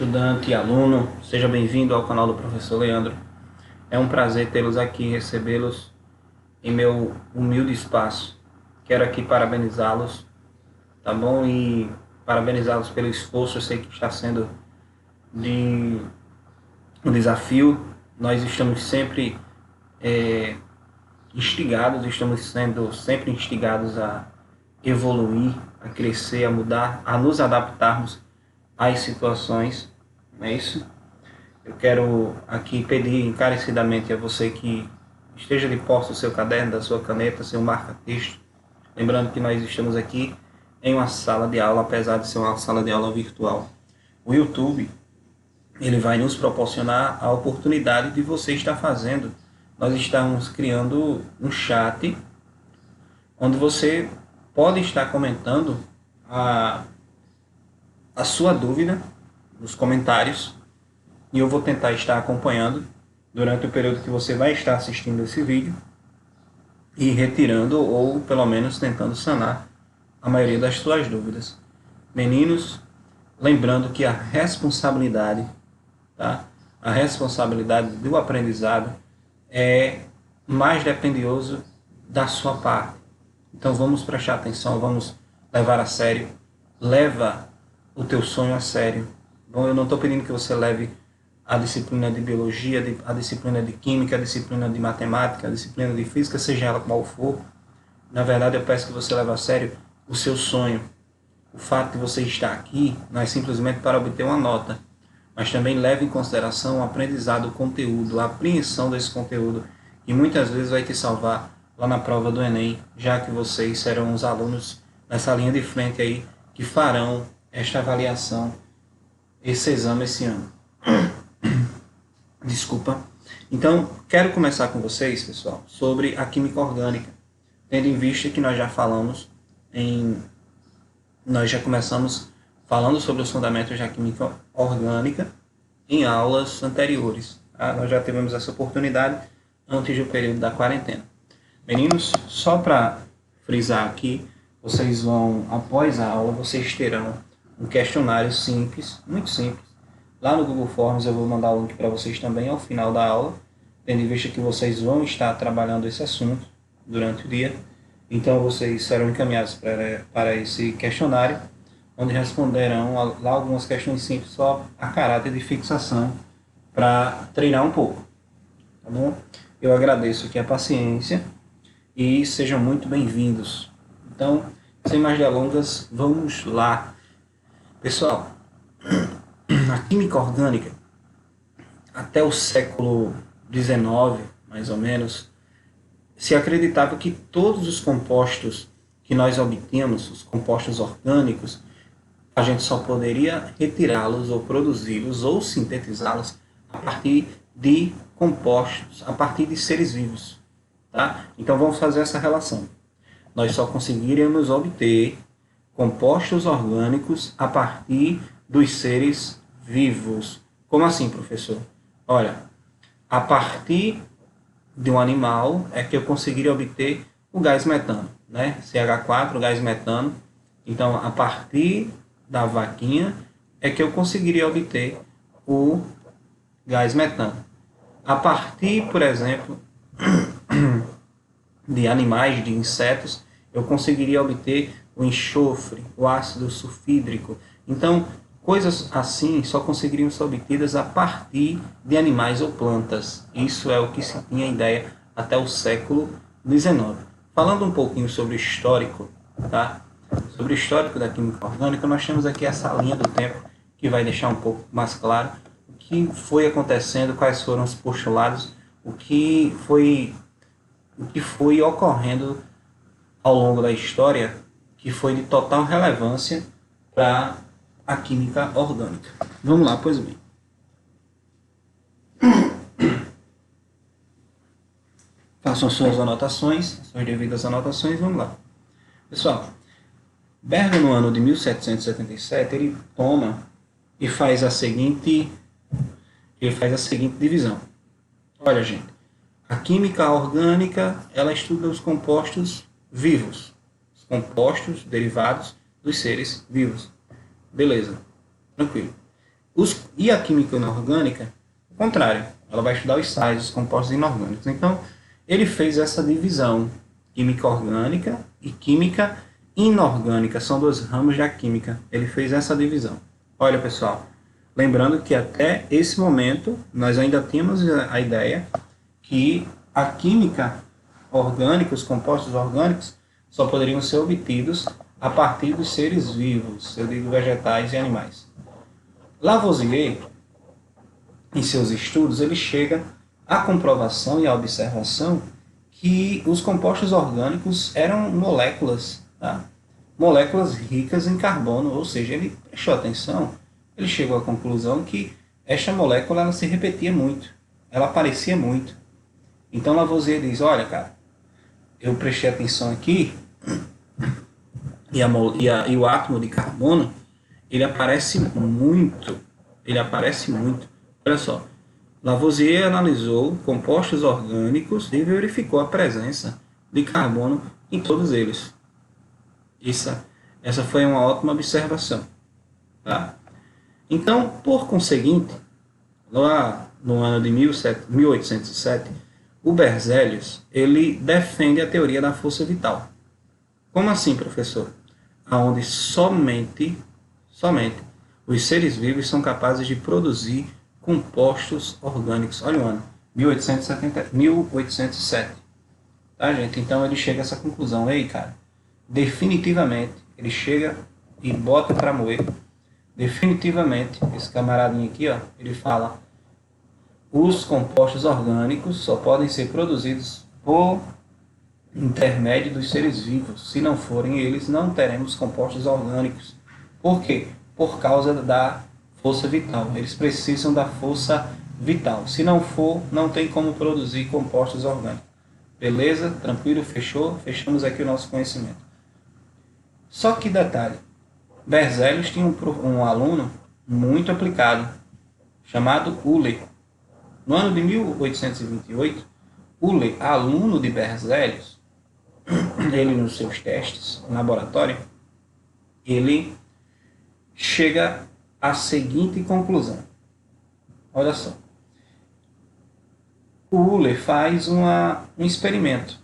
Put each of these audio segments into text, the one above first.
estudante e aluno, seja bem-vindo ao canal do Professor Leandro. É um prazer tê-los aqui, recebê-los em meu humilde espaço. Quero aqui parabenizá-los, tá bom? E parabenizá-los pelo esforço. Eu sei que está sendo de um desafio. Nós estamos sempre estamos sendo sempre instigados a evoluir, a crescer, a mudar, a nos adaptarmos às situações, não é isso? Eu quero aqui pedir encarecidamente a você que esteja de posse do seu caderno, da sua caneta, seu marca-texto, lembrando que nós estamos aqui em uma sala de aula, apesar de ser uma sala de aula virtual. O YouTube, ele vai nos proporcionar a oportunidade de você estar fazendo. Nós estamos criando um chat onde você pode estar comentando a sua dúvida nos comentários e eu vou tentar estar acompanhando durante o período que você vai estar assistindo esse vídeo e retirando ou pelo menos tentando sanar a maioria das suas dúvidas. Meninos, lembrando que a responsabilidade, tá? A responsabilidade do aprendizado é mais dependioso da sua parte. Então vamos prestar atenção, vamos levar a sério. Leva o teu sonho a sério. Bom, eu não estou pedindo que você leve a disciplina de biologia, a disciplina de química, a disciplina de matemática, a disciplina de física, seja ela qual for. Na verdade, eu peço que você leve a sério o seu sonho. O fato de você estar aqui não é simplesmente para obter uma nota, mas também leve em consideração o aprendizado, o conteúdo, a apreensão desse conteúdo, que muitas vezes vai te salvar lá na prova do Enem, já que vocês serão os alunos nessa linha de frente aí que farão esta avaliação, esse exame esse ano. Desculpa. Então, quero começar com vocês, pessoal, sobre a química orgânica, tendo em vista que nós já começamos falando sobre os fundamentos da química orgânica em aulas anteriores. Tá? Nós já tivemos essa oportunidade antes do período da quarentena. Meninos, só para frisar aqui, vocês vão, após a aula, vocês terão um questionário simples, muito simples. Lá no Google Forms eu vou mandar o link para vocês também ao final da aula, tendo em vista que vocês vão estar trabalhando esse assunto durante o dia. Então vocês serão encaminhados para esse questionário, onde responderão lá algumas questões simples só a caráter de fixação para treinar um pouco. Tá bom? Eu agradeço aqui a paciência e sejam muito bem-vindos. Então, sem mais delongas, vamos lá. Pessoal, a química orgânica, até o século XIX, mais ou menos, se acreditava que todos os compostos que nós obtemos, os compostos orgânicos, a gente só poderia retirá-los ou produzi-los ou sintetizá-los a partir de compostos, a partir de seres vivos. Tá? Então vamos fazer essa relação. Nós só conseguiríamos obter compostos orgânicos a partir dos seres vivos. Como assim, professor? Olha, a partir de um animal é que eu conseguiria obter o gás metano, né? CH4, o gás metano. Então, a partir da vaquinha é que eu conseguiria obter o gás metano. A partir, por exemplo, de animais, de insetos, eu conseguiria obter o enxofre, o ácido sulfídrico. Então, coisas assim só conseguiriam ser obtidas a partir de animais ou plantas. Isso é o que se tinha ideia até o século XIX. Falando um pouquinho sobre o histórico, tá? Sobre o histórico da química orgânica, nós temos aqui essa linha do tempo que vai deixar um pouco mais claro o que foi acontecendo, quais foram os postulados, o que foi ocorrendo ao longo da história, que foi de total relevância para a química orgânica. Vamos lá, pois bem. Façam suas anotações, suas devidas anotações, vamos lá. Pessoal, Berger, no ano de 1777, ele toma e faz a seguinte divisão. Olha, gente, a química orgânica, ela estuda os compostos vivos, os compostos derivados dos seres vivos. Beleza, tranquilo. E a química inorgânica, o contrário, ela vai estudar os sais, os compostos inorgânicos. Então, ele fez essa divisão, química orgânica e química inorgânica, são dois ramos da química. Ele fez essa divisão. Olha, pessoal, lembrando que até esse momento, nós ainda tínhamos a ideia que a química orgânica, os compostos orgânicos, só poderiam ser obtidos a partir dos seres vivos, eu digo vegetais e animais. Lavoisier, em seus estudos, ele chega à comprovação e à observação que os compostos orgânicos eram moléculas, tá? Moléculas ricas em carbono, ou seja, ele prestou atenção, ele chegou à conclusão que esta molécula ela se repetia muito, ela aparecia muito. Então Lavoisier diz, olha, cara, eu prestei atenção aqui, e o átomo de carbono, ele aparece muito. Olha só, Lavoisier analisou compostos orgânicos e verificou a presença de carbono em todos eles. Essa foi uma ótima observação. Tá? Então, por conseguinte, lá no ano de 1807, o Berzelius ele defende a teoria da força vital. Como assim, professor? Onde somente os seres vivos são capazes de produzir compostos orgânicos. Olha o ano, 1807. Tá, gente? Então ele chega a essa conclusão. Ei, cara, definitivamente, ele chega e bota para moer. Definitivamente, esse camaradinho aqui, ó, ele fala: os compostos orgânicos só podem ser produzidos por intermédio dos seres vivos. Se não forem eles, não teremos compostos orgânicos. Por quê? Por causa da força vital. Eles precisam da força vital. Se não for, não tem como produzir compostos orgânicos. Beleza? Tranquilo? Fechou? Fechamos aqui o nosso conhecimento. Só que detalhe, Berzelius tinha um aluno muito aplicado, chamado Euler. No ano de 1828, Euler, aluno de Berzelius, ele nos seus testes em laboratório, ele chega à seguinte conclusão. Olha só. O Euler faz um experimento.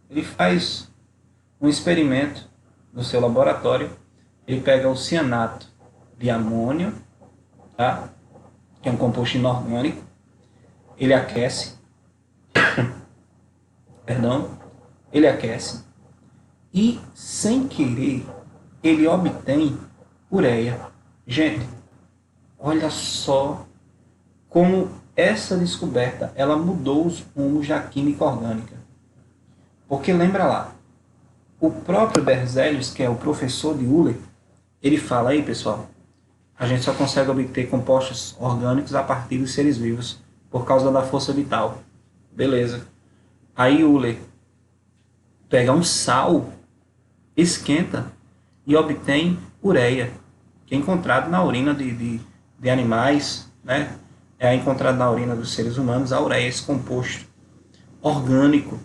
Ele faz um experimento no seu laboratório. Ele pega o cianato de amônio, tá? Que é um composto inorgânico. Ele aquece. Ele aquece. E, sem querer, ele obtém ureia. Gente, olha só como essa descoberta ela mudou os rumos da química orgânica. Porque lembra lá, o próprio Berzelius, que é o professor de Euler, ele fala aí, pessoal, a gente só consegue obter compostos orgânicos a partir dos seres vivos, por causa da força vital. Beleza. Aí Euler pega um sal, esquenta e obtém ureia, que é encontrado na urina de animais, né? É encontrado na urina dos seres humanos a ureia, esse composto orgânico.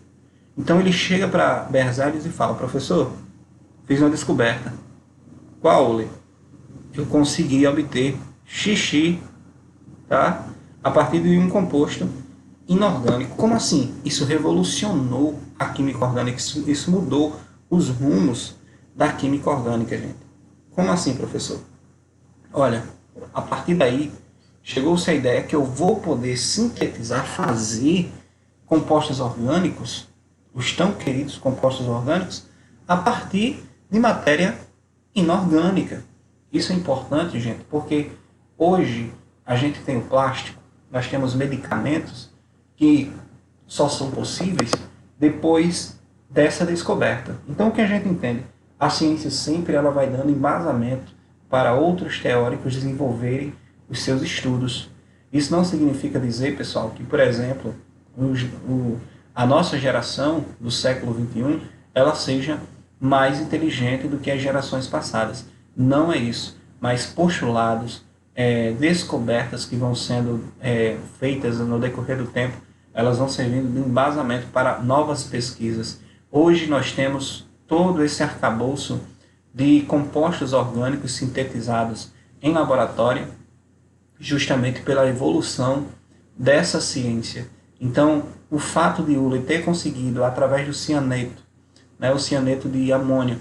Então ele chega para Berzelius e fala: professor, fiz uma descoberta. Qual, Euler? Eu consegui obter xixi, tá? A partir de um composto inorgânico. Como assim? Isso revolucionou a química orgânica, isso mudou os rumos da química orgânica, gente. Como assim, professor? Olha, a partir daí, chegou-se a ideia que eu vou poder sintetizar, fazer compostos orgânicos, os tão queridos compostos orgânicos, a partir de matéria inorgânica. Isso é importante, gente, porque hoje a gente tem o plástico, nós temos medicamentos que só são possíveis depois dessa descoberta. Então, o que a gente entende? A ciência sempre ela vai dando embasamento para outros teóricos desenvolverem os seus estudos. Isso não significa dizer, pessoal, que, por exemplo, a nossa geração do século XXI, ela seja mais inteligente do que as gerações passadas. Não é isso, mas postulados, descobertas que vão sendo feitas no decorrer do tempo, elas vão servindo de embasamento para novas pesquisas. Hoje nós temos todo esse arcabouço de compostos orgânicos sintetizados em laboratório, justamente pela evolução dessa ciência. Então, o fato de Euler ter conseguido, através do cianeto, né, o cianeto de amônio,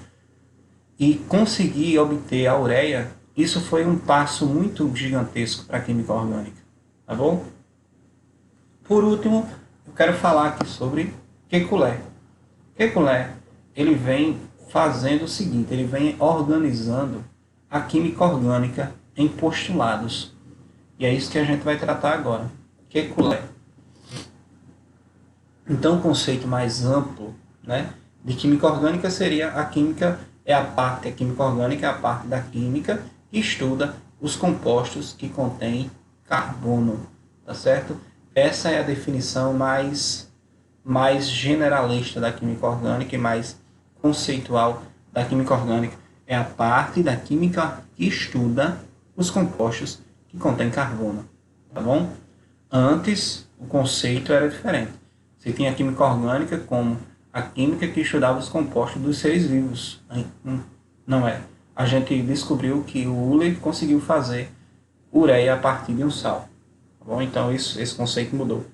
e conseguir obter a ureia, isso foi um passo muito gigantesco para a química orgânica. Tá bom? Por último, eu quero falar aqui sobre Kekulé. Kekulé, ele vem fazendo o seguinte, ele vem organizando a química orgânica em postulados. E é isso que a gente vai tratar agora. Kekulé. Então, o conceito mais amplo, né, de química orgânica seria a química a química orgânica é a parte da química que estuda os compostos que contêm carbono, tá certo? Essa é a definição mais generalista da química orgânica e mais conceitual da química orgânica. É a parte da química que estuda os compostos que contêm carbono, tá bom? Antes, o conceito era diferente. Você tinha a química orgânica como a química que estudava os compostos dos seres vivos. Não é. A gente descobriu que o Euler conseguiu fazer ureia a partir de um sal. Tá bom? Então, esse conceito mudou.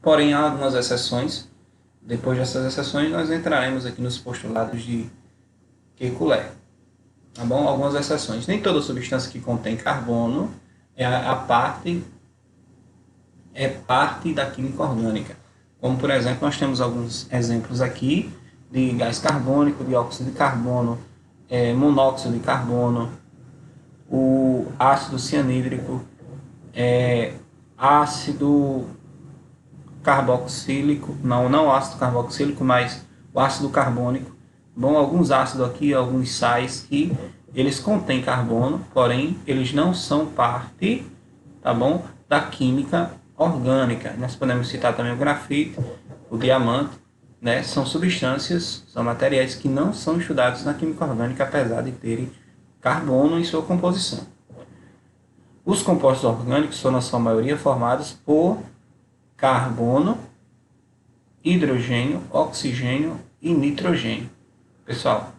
Porém, há algumas exceções. Depois dessas exceções, nós entraremos aqui nos postulados de Kekulé. Tá bom? Algumas exceções. Nem toda substância que contém carbono é parte da química orgânica. Como, por exemplo, nós temos alguns exemplos aqui de gás carbônico, dióxido de carbono, monóxido de carbono, o ácido cianídrico, ácido carboxílico, não ácido carboxílico, mas o ácido carbônico. Bom, alguns ácidos aqui, alguns sais que eles contêm carbono, porém eles não são parte, tá bom, da química orgânica. Nós podemos citar também o grafite, o diamante, né? São substâncias, são materiais que não são estudados na química orgânica, apesar de terem carbono em sua composição. Os compostos orgânicos são, na sua maioria, formados por carbono, hidrogênio, oxigênio e nitrogênio. Pessoal,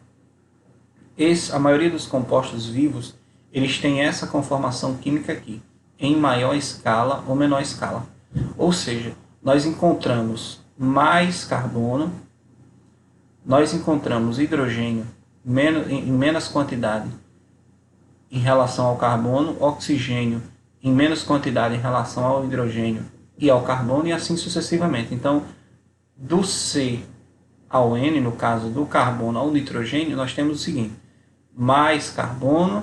a maioria dos compostos vivos, eles têm essa conformação química aqui, em maior escala ou menor escala. Ou seja, nós encontramos mais carbono, nós encontramos hidrogênio em menos quantidade em relação ao carbono, oxigênio em menos quantidade em relação ao hidrogênio e ao carbono, e assim sucessivamente. Então, do C ao N, no caso do carbono ao nitrogênio, nós temos o seguinte: mais carbono,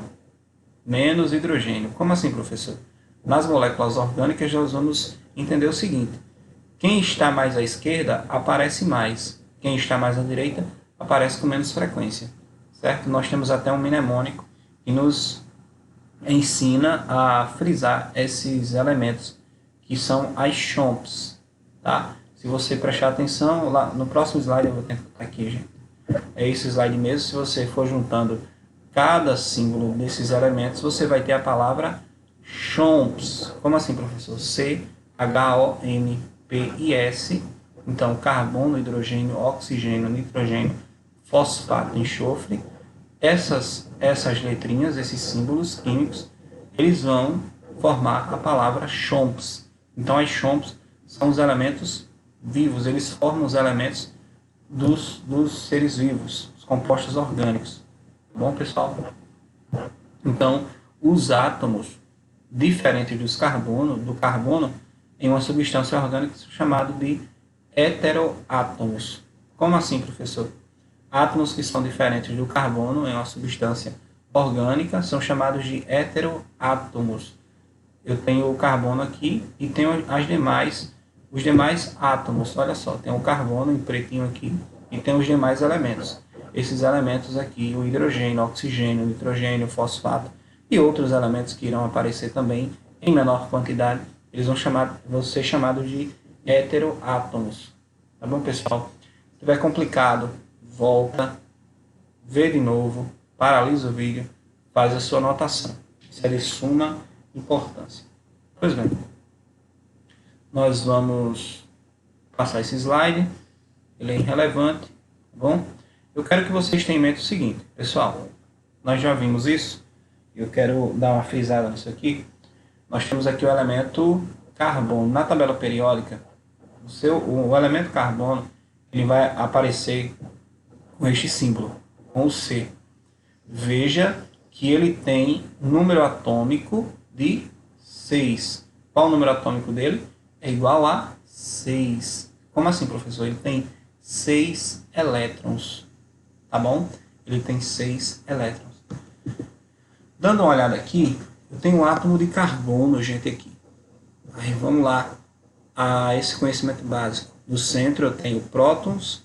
menos hidrogênio. Como assim, professor? Nas moléculas orgânicas, nós vamos entender o seguinte: quem está mais à esquerda aparece mais, quem está mais à direita aparece com menos frequência, certo? Nós temos até um mnemônico que nos ensina a frisar esses elementos, que são as CHOMPs, tá? Se você prestar atenção, lá no próximo slide, eu vou tentar aqui, gente. É esse slide mesmo. Se você for juntando cada símbolo desses elementos, você vai ter a palavra CHOMPs. Como assim, professor? C-H-O-M-P-I-S. Então, carbono, hidrogênio, oxigênio, nitrogênio, fosfato, enxofre. Essas letrinhas, esses símbolos químicos, eles vão formar a palavra CHOMPs. Então, as CHOMPs são os elementos vivos, eles formam os elementos dos seres vivos, os compostos orgânicos. Tá bom, pessoal? Então, os átomos diferentes do carbono, em uma substância orgânica, são chamados de heteroátomos. Como assim, professor? Átomos que são diferentes do carbono em uma substância orgânica são chamados de heteroátomos. Eu tenho o carbono aqui e tenho os demais átomos. Olha só, tem o carbono em pretinho aqui e tem os demais elementos. Esses elementos aqui, o hidrogênio, o oxigênio, o nitrogênio, o fosfato e outros elementos que irão aparecer também em menor quantidade, eles vão ser chamados de heteroátomos. Tá bom, pessoal? Se tiver complicado, volta, vê de novo, paralisa o vídeo, faz a sua anotação. Isso é de suma importância. Pois bem, nós vamos passar esse slide, ele é irrelevante, tá bom? Eu quero que vocês tenham em mente o seguinte, pessoal, nós já vimos isso, eu quero dar uma frisada nisso aqui. Nós temos aqui o elemento carbono. Na tabela periódica, o elemento carbono ele vai aparecer com este símbolo, com o C. Veja que ele tem número atômico de 6. Qual o número atômico dele? É igual a 6. Como assim, professor? Ele tem 6 elétrons. Tá bom? Ele tem 6 elétrons. Dando uma olhada aqui, eu tenho um átomo de carbono, gente, aqui. Aí vamos lá a esse conhecimento básico. No centro eu tenho prótons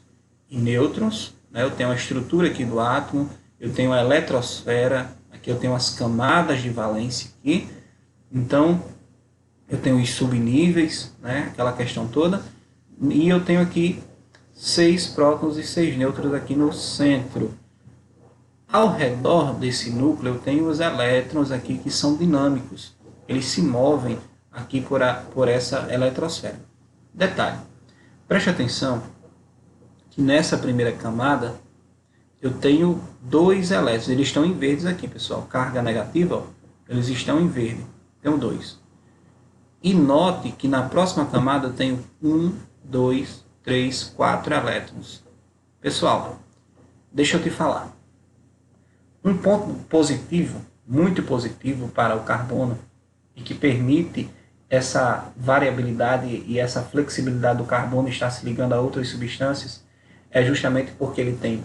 e nêutrons, né? Eu tenho a estrutura aqui do átomo, eu tenho a eletrosfera, aqui eu tenho as camadas de valência aqui. Então, eu tenho os subníveis, né? Aquela questão toda. E eu tenho aqui 6 prótons e 6 nêutrons aqui no centro. Ao redor desse núcleo eu tenho os elétrons aqui que são dinâmicos. Eles se movem aqui por essa eletrosfera. Detalhe, preste atenção que nessa primeira camada eu tenho 2 elétrons. Eles estão em verdes aqui, pessoal. Carga negativa, ó, eles estão em verde. Tenho 2. E note que na próxima camada eu tenho 1, 2, 3, 4 elétrons. Pessoal, deixa eu te falar. Um ponto positivo, muito positivo para o carbono e que permite essa variabilidade e essa flexibilidade do carbono estar se ligando a outras substâncias é justamente porque ele tem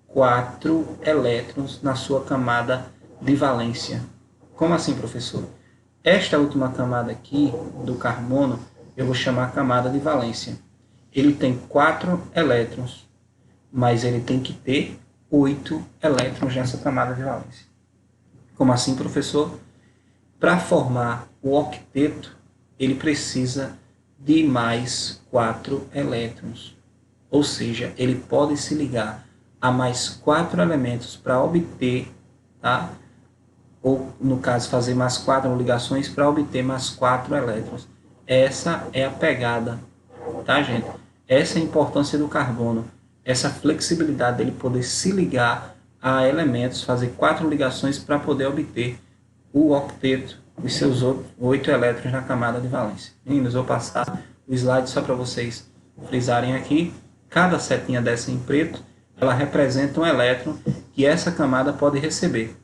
4 elétrons na sua camada de valência. Como assim, professor? Esta última camada aqui do carbono eu vou chamar camada de valência. Ele tem 4 elétrons, mas ele tem que ter 8 elétrons nessa camada de valência. Como assim, professor? Para formar o octeto, ele precisa de mais 4 elétrons. Ou seja, ele pode se ligar a mais 4 elementos para obter, tá? Ou, no caso, fazer mais 4 ligações para obter mais 4 elétrons. Essa é a pegada, tá, gente? Essa é a importância do carbono. Essa flexibilidade dele poder se ligar a elementos, fazer 4 ligações para poder obter o octeto, os seus 8 elétrons na camada de valência. Meninos, vou passar o slide só para vocês frisarem aqui. Cada setinha dessa em preto, ela representa um elétron que essa camada pode receber.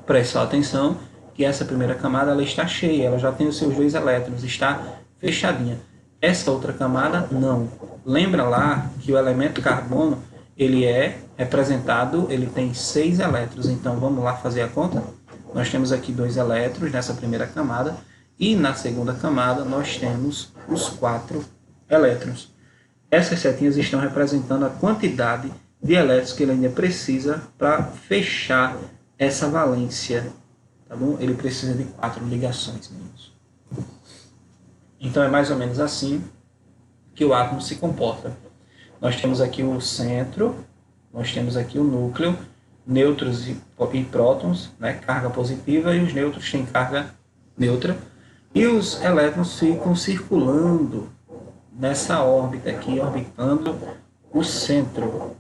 Preste atenção que essa primeira camada ela está cheia, ela já tem os seus 2 elétrons, está fechadinha. Essa outra camada, não. Lembra lá que o elemento carbono, ele é representado, ele tem 6 elétrons. Então, vamos lá fazer a conta? Nós temos aqui 2 elétrons nessa primeira camada. E na segunda camada, nós temos os 4 elétrons. Essas setinhas estão representando a quantidade de elétrons que ele ainda precisa para fechar essa valência. Tá bom? Ele precisa de 4 ligações, meninos. Então, é mais ou menos assim que o átomo se comporta. Nós temos aqui o centro, nós temos aqui o núcleo, nêutrons e prótons, né, carga positiva, e os nêutrons têm carga neutra. E os elétrons ficam circulando nessa órbita aqui, orbitando o centro,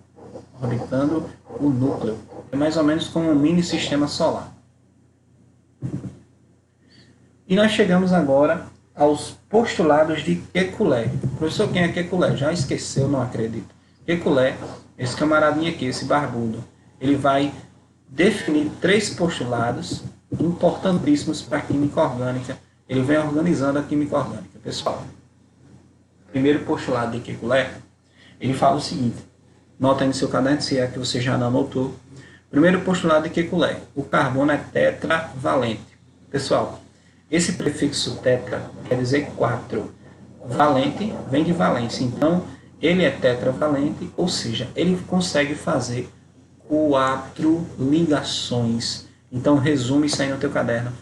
orbitando o núcleo. É mais ou menos como um mini sistema solar. E nós chegamos agora aos postulados de Kekulé. Professor, quem é Kekulé? Já esqueceu, não acredito. Kekulé, esse camaradinho aqui, esse barbudo, ele vai definir 3 postulados importantíssimos para a química orgânica. Ele vem organizando a química orgânica. Pessoal, o primeiro postulado de Kekulé, ele fala o seguinte, nota aí no seu caderno, se é que você já não anotou. Primeiro postulado de Kekulé, o carbono é tetravalente. Pessoal, esse prefixo tetra quer dizer 4. Valente vem de valência. Então, ele é tetravalente, ou seja, ele consegue fazer 4 ligações. Então, resume isso aí no teu caderno.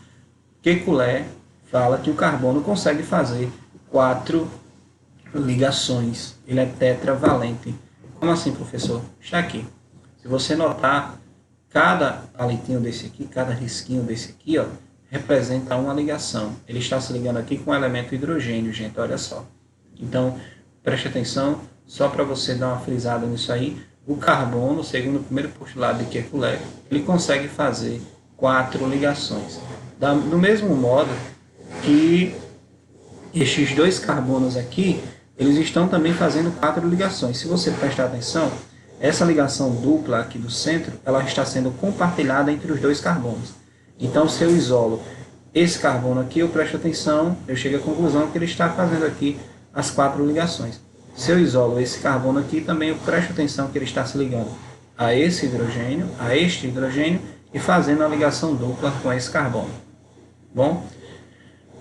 Kekulé fala que o carbono consegue fazer 4 ligações. Ele é tetravalente. Como assim, professor? Está aqui. Se você notar, cada palitinho desse aqui, cada risquinho desse aqui, ó, representa uma ligação. Ele está se ligando aqui com o elemento hidrogênio, gente, olha só. Então, preste atenção, só para você dar uma frisada nisso aí, o carbono, segundo o primeiro postulado de Kekulé, ele consegue fazer 4 ligações. Do mesmo modo que estes 2 carbonos aqui, eles estão também fazendo 4 ligações. Se você prestar atenção, essa ligação dupla aqui do centro, ela está sendo compartilhada entre os 2 carbonos. Então, se eu isolo esse carbono aqui, eu presto atenção, eu chego à conclusão que ele está fazendo aqui as 4 ligações. Se eu isolo esse carbono aqui, também eu presto atenção que ele está se ligando a esse hidrogênio, a este hidrogênio, e fazendo a ligação dupla com esse carbono. Bom,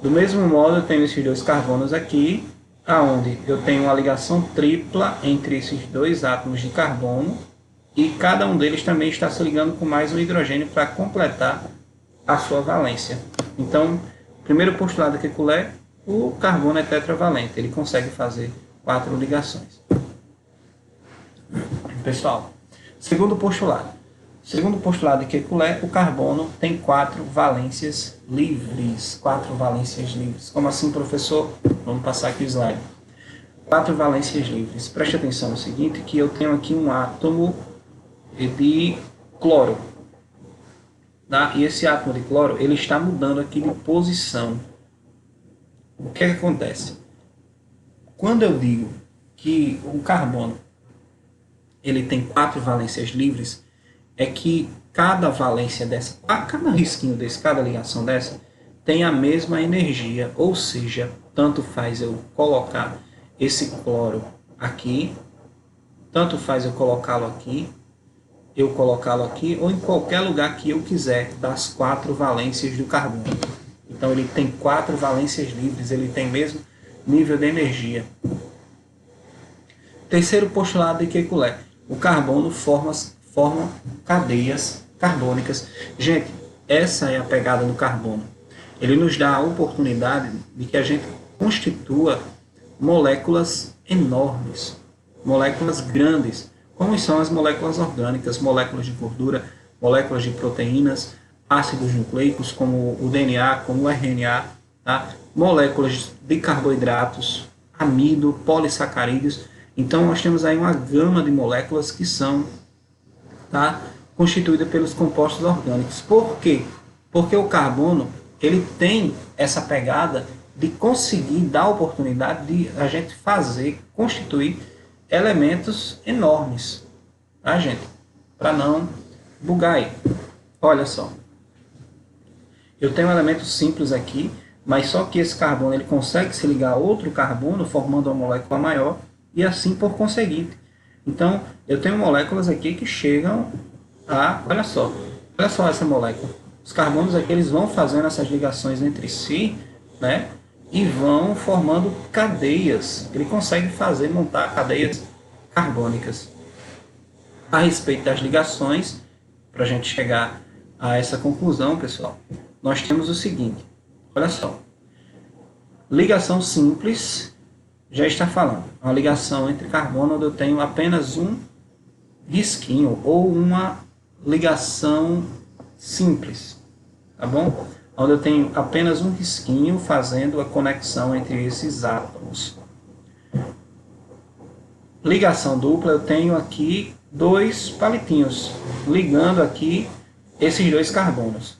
do mesmo modo, eu tenho esses 2 carbonos aqui, aonde eu tenho uma ligação tripla entre esses 2 átomos de carbono, e cada um deles também está se ligando com mais um hidrogênio para completar a sua valência. Então, primeiro postulado de Kekulé, o carbono é tetravalente, ele consegue fazer 4 ligações. Pessoal, segundo postulado. Segundo o postulado de Kekulé, o carbono tem 4 valências livres. 4 valências livres. Como assim, professor? Vamos passar aqui o slide. 4 valências livres. Preste atenção no seguinte, que eu tenho aqui um átomo de cloro. Tá? E esse átomo de cloro, ele está mudando aqui de posição. O que acontece? Quando eu digo que o carbono ele tem 4 valências livres, é que cada valência dessa, cada risquinho desse, cada ligação dessa, tem a mesma energia, ou seja, tanto faz eu colocar esse cloro aqui, tanto faz eu colocá-lo aqui, ou em qualquer lugar que eu quiser, das 4 valências do carbono. Então ele tem 4 valências livres, ele tem mesmo nível de energia. Terceiro postulado de Kekulé, o carbono forma cadeias carbônicas. Gente, essa é a pegada do carbono. Ele nos dá a oportunidade de que a gente constitua moléculas enormes, moléculas grandes, como são as moléculas orgânicas, moléculas de gordura, moléculas de proteínas, ácidos nucleicos, como o DNA, como o RNA, tá? Moléculas de carboidratos, amido, polissacarídeos. Então, nós temos aí uma gama de moléculas que são constituída pelos compostos orgânicos. Por quê? Porque o carbono ele tem essa pegada de conseguir dar a oportunidade de a gente constituir elementos enormes, tá, gente? Para não bugar aí. Olha só. Eu tenho um elemento simples aqui, mas só que esse carbono ele consegue se ligar a outro carbono, formando uma molécula maior, e assim por conseguinte. Então, eu tenho moléculas aqui que chegam a... Olha só essa molécula. Os carbonos aqui eles vão fazendo essas ligações entre si, né? E vão formando cadeias. Ele consegue montar cadeias carbônicas. A respeito das ligações, para a gente chegar a essa conclusão, pessoal, nós temos o seguinte. Olha só. Ligação simples... já está falando, uma ligação entre carbono onde eu tenho apenas um risquinho ou uma ligação simples, tá bom? Onde eu tenho apenas um risquinho fazendo a conexão entre esses átomos. Ligação dupla, eu tenho aqui 2 palitinhos ligando aqui esses 2 carbonos.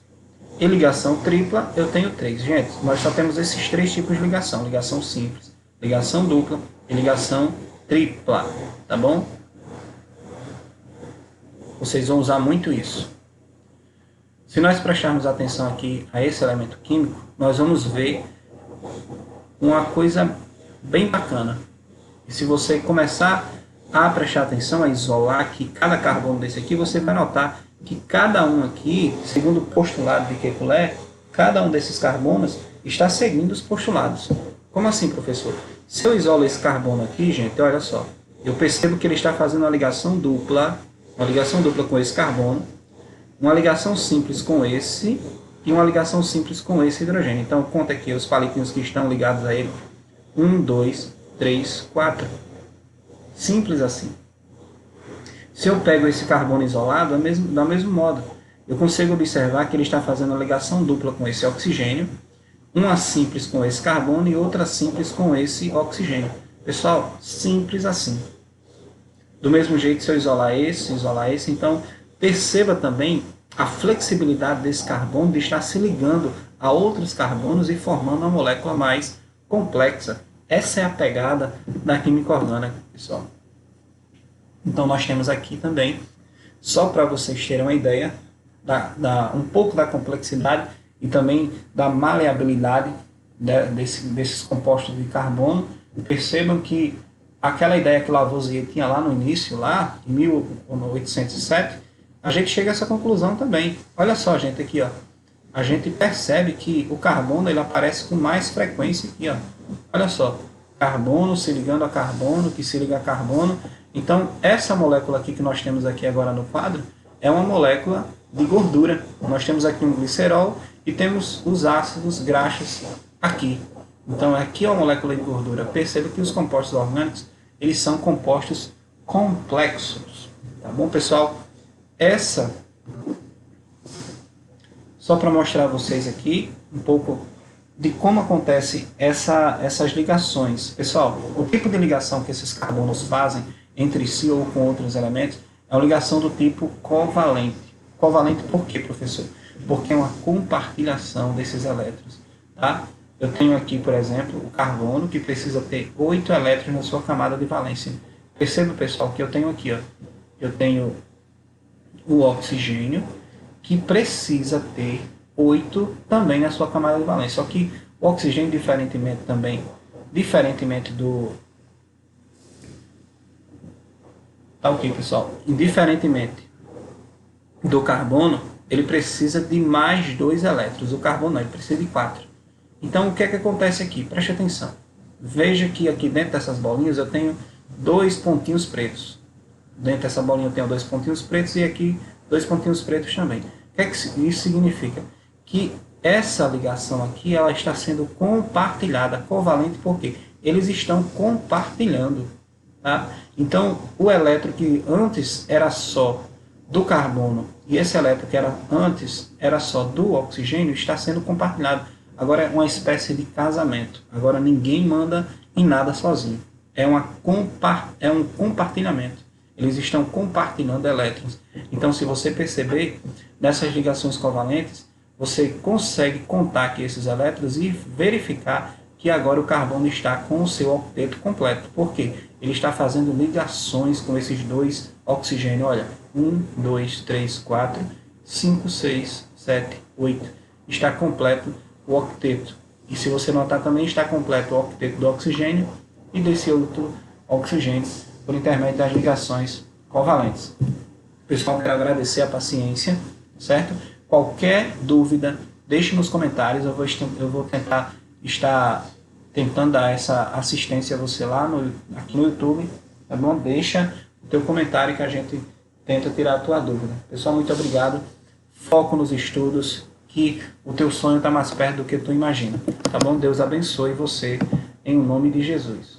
E ligação tripla, eu tenho 3. Gente, nós só temos esses 3 tipos de ligação: ligação simples, ligação dupla e ligação tripla, tá bom? Vocês vão usar muito isso. Se nós prestarmos atenção aqui a esse elemento químico, nós vamos ver uma coisa bem bacana. E se você começar a prestar atenção, a isolar aqui cada carbono desse aqui, você vai notar que cada um aqui, segundo o postulado de Kekulé, cada um desses carbonos está seguindo os postulados. Como assim, professor? Se eu isolo esse carbono aqui, gente, olha só, eu percebo que ele está fazendo uma ligação dupla com esse carbono, uma ligação simples com esse e uma ligação simples com esse hidrogênio. Então, conta aqui os palitinhos que estão ligados a ele. 1, 2, 3, 4. Simples assim. Se eu pego esse carbono isolado, do mesmo modo, eu consigo observar que ele está fazendo uma ligação dupla com esse oxigênio, uma simples com esse carbono e outra simples com esse oxigênio. Pessoal, simples assim. Do mesmo jeito, se eu isolar esse, então perceba também a flexibilidade desse carbono de estar se ligando a outros carbonos e formando uma molécula mais complexa. Essa é a pegada da química orgânica, pessoal. Então nós temos aqui também, só para vocês terem uma ideia, um pouco da complexidade e também da maleabilidade desses compostos de carbono. Percebam que aquela ideia que Lavoisier tinha lá no início, lá em 1807, a gente chega a essa conclusão também. Olha só, gente, aqui, ó. A gente percebe que o carbono ele aparece com mais frequência aqui, ó. Olha só, carbono se ligando a carbono, que se liga a carbono. Então, essa molécula aqui que nós temos aqui agora no quadro é uma molécula de gordura. Nós temos aqui um glicerol e temos os ácidos graxos aqui. Então, aqui é uma molécula de gordura. Perceba que os compostos orgânicos, eles são compostos complexos. Tá bom, pessoal? Só para mostrar a vocês aqui um pouco de como acontece essas ligações. Pessoal, o tipo de ligação que esses carbonos fazem entre si ou com outros elementos é uma ligação do tipo covalente. Covalente por quê, professor? Porque é uma compartilhação desses elétrons. Tá? Eu tenho aqui, por exemplo, o carbono, que precisa ter 8 elétrons na sua camada de valência. Perceba, pessoal, que eu tenho aqui, ó, eu tenho o oxigênio, que precisa ter 8 também na sua camada de valência. Só que o oxigênio, diferentemente do... Tá ok, pessoal? Indiferentemente do carbono, ele precisa de mais 2 elétrons. O carbono não, ele precisa de 4. Então, o que é que acontece aqui? Preste atenção. Veja que aqui dentro dessas bolinhas eu tenho 2 pontinhos pretos. Dentro dessa bolinha eu tenho 2 pontinhos pretos e aqui 2 pontinhos pretos também. O que é que isso significa? Que essa ligação aqui ela está sendo compartilhada, covalente, porque eles estão compartilhando. Tá? Então, o elétron que antes era só do carbono e esse elétron que antes era só do oxigênio está sendo compartilhado. Agora é uma espécie de casamento. Agora ninguém manda em nada sozinho. É um compartilhamento. Eles estão compartilhando elétrons. Então, se você perceber, nessas ligações covalentes, você consegue contar aqui esses elétrons e verificar que agora o carbono está com o seu octeto completo. Por quê? Ele está fazendo ligações com esses 2 oxigênios. Olha, 1, 2, 3, 4, 5, 6, 7, 8. Está completo o octeto. E se você notar também, está completo o octeto do oxigênio e desse outro oxigênio por intermédio das ligações covalentes. Pessoal, quero agradecer a paciência, certo? Qualquer dúvida, deixe nos comentários. Eu vou tentar estar tentando dar essa assistência a você lá aqui no YouTube, tá bom? Deixa o teu comentário que a gente tenta tirar a tua dúvida. Pessoal, muito obrigado. Foco nos estudos, que o teu sonho está mais perto do que tu imagina. Tá bom? Deus abençoe você em nome de Jesus.